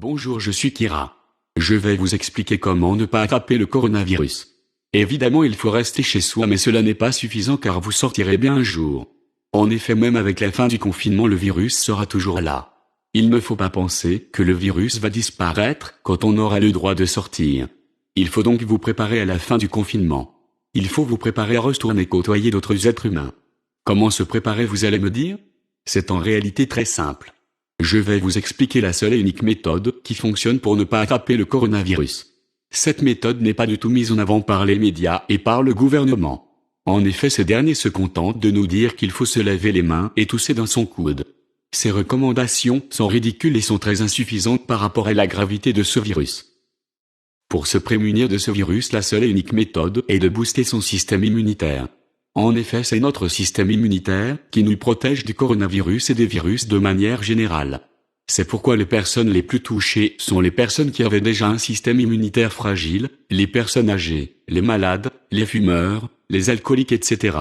Bonjour, je suis Kira. Je vais vous expliquer comment ne pas attraper le coronavirus. Évidemment, il faut rester chez soi, mais cela n'est pas suffisant car vous sortirez bien un jour. En effet, même avec la fin du confinement, le virus sera toujours là. Il ne faut pas penser que le virus va disparaître quand on aura le droit de sortir. Il faut donc vous préparer à la fin du confinement. Il faut vous préparer à retourner côtoyer d'autres êtres humains. Comment se préparer, vous allez me dire? C'est en réalité très simple. Je vais vous expliquer la seule et unique méthode qui fonctionne pour ne pas attraper le coronavirus. Cette méthode n'est pas du tout mise en avant par les médias et par le gouvernement. En effet, ces derniers se contentent de nous dire qu'il faut se laver les mains et tousser dans son coude. Ces recommandations sont ridicules et sont très insuffisantes par rapport à la gravité de ce virus. Pour se prémunir de ce virus, la seule et unique méthode est de booster son système immunitaire. En effet, c'est notre système immunitaire qui nous protège du coronavirus et des virus de manière générale. C'est pourquoi les personnes les plus touchées sont les personnes qui avaient déjà un système immunitaire fragile, les personnes âgées, les malades, les fumeurs, les alcooliques, etc.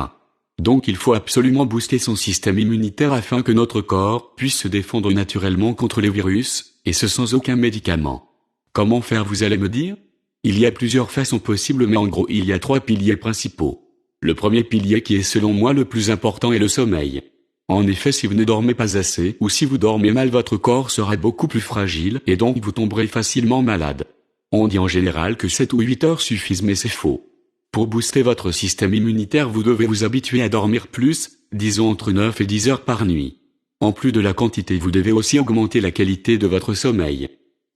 Donc il faut absolument booster son système immunitaire afin que notre corps puisse se défendre naturellement contre les virus, et ce sans aucun médicament. Comment faire, vous allez me dire? Il y a plusieurs façons possibles, mais en gros il y a 3 piliers principaux. Le premier pilier, qui est selon moi le plus important, est le sommeil. En effet, si vous ne dormez pas assez ou si vous dormez mal, votre corps sera beaucoup plus fragile et donc vous tomberez facilement malade. On dit en général que 7 ou 8 heures suffisent, mais c'est faux. Pour booster votre système immunitaire, vous devez vous habituer à dormir plus, disons entre 9 et 10 heures par nuit. En plus de la quantité, vous devez aussi augmenter la qualité de votre sommeil.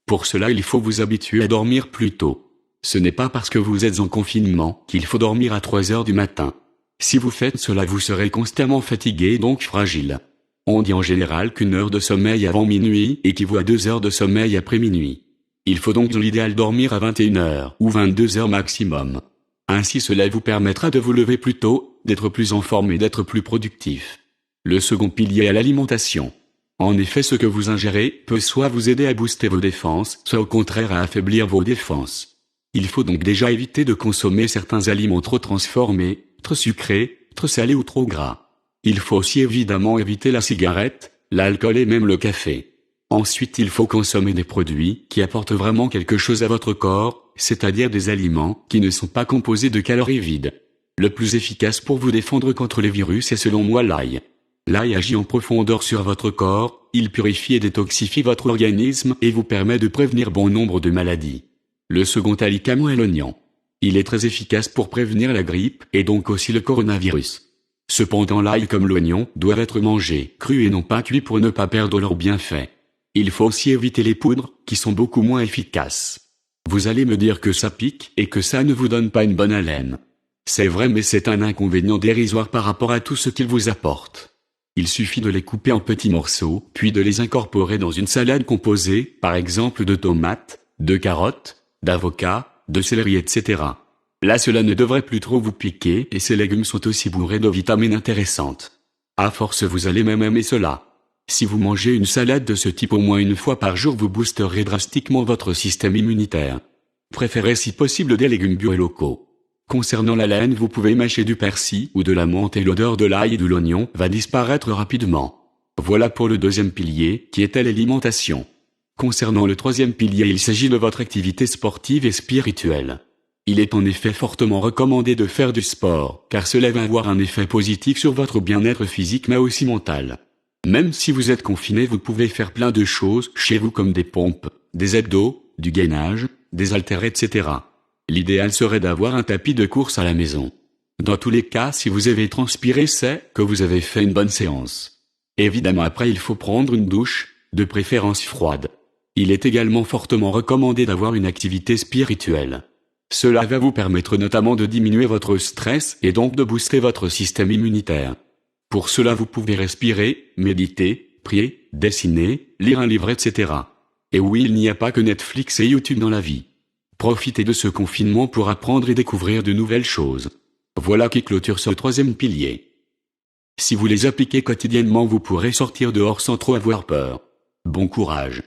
Pour cela, il faut vous habituer à dormir plus tôt. Ce n'est pas parce que vous êtes en confinement qu'il faut dormir à 3 heures du matin. Si vous faites cela, vous serez constamment fatigué et donc fragile. On dit en général qu'une heure de sommeil avant minuit équivaut à 2 heures de sommeil après minuit. Il faut donc dans l'idéal dormir à 21 heures ou 22 heures maximum. Ainsi cela vous permettra de vous lever plus tôt, d'être plus en forme et d'être plus productif. Le second pilier est l'alimentation. En effet, ce que vous ingérez peut soit vous aider à booster vos défenses, soit au contraire à affaiblir vos défenses. Il faut donc déjà éviter de consommer certains aliments trop transformés, trop sucrés, trop salés ou trop gras. Il faut aussi évidemment éviter la cigarette, l'alcool et même le café. Ensuite, il faut consommer des produits qui apportent vraiment quelque chose à votre corps, c'est-à-dire des aliments qui ne sont pas composés de calories vides. Le plus efficace pour vous défendre contre les virus est selon moi l'ail. L'ail agit en profondeur sur votre corps, il purifie et détoxifie votre organisme et vous permet de prévenir bon nombre de maladies. Le second aliment est l'oignon. Il est très efficace pour prévenir la grippe et donc aussi le coronavirus. Cependant, l'ail comme l'oignon doivent être mangés crus et non pas cuits pour ne pas perdre leurs bienfaits. Il faut aussi éviter les poudres, qui sont beaucoup moins efficaces. Vous allez me dire que ça pique et que ça ne vous donne pas une bonne haleine. C'est vrai, mais c'est un inconvénient dérisoire par rapport à tout ce qu'ils vous apportent. Il suffit de les couper en petits morceaux, puis de les incorporer dans une salade composée, par exemple de tomates, de carottes, d'avocats, de céleri, etc. Là, cela ne devrait plus trop vous piquer et ces légumes sont aussi bourrés de vitamines intéressantes. À force, vous allez même aimer cela. Si vous mangez une salade de ce type au moins une fois par jour, vous boosterez drastiquement votre système immunitaire. Préférez si possible des légumes bio et locaux. Concernant la laine, vous pouvez mâcher du persil ou de la menthe et l'odeur de l'ail et de l'oignon va disparaître rapidement. Voilà pour le deuxième pilier, qui est l'alimentation. Concernant le troisième pilier, il s'agit de votre activité sportive et spirituelle. Il est en effet fortement recommandé de faire du sport, car cela va avoir un effet positif sur votre bien-être physique mais aussi mental. Même si vous êtes confiné, vous pouvez faire plein de choses chez vous comme des pompes, des abdos, du gainage, des haltères, etc. L'idéal serait d'avoir un tapis de course à la maison. Dans tous les cas, si vous avez transpiré, c'est que vous avez fait une bonne séance. Évidemment, après il faut prendre une douche, de préférence froide. Il est également fortement recommandé d'avoir une activité spirituelle. Cela va vous permettre notamment de diminuer votre stress et donc de booster votre système immunitaire. Pour cela, vous pouvez respirer, méditer, prier, dessiner, lire un livre, etc. Et oui, il n'y a pas que Netflix et YouTube dans la vie. Profitez de ce confinement pour apprendre et découvrir de nouvelles choses. Voilà qui clôture ce troisième pilier. Si vous les appliquez quotidiennement, vous pourrez sortir dehors sans trop avoir peur. Bon courage.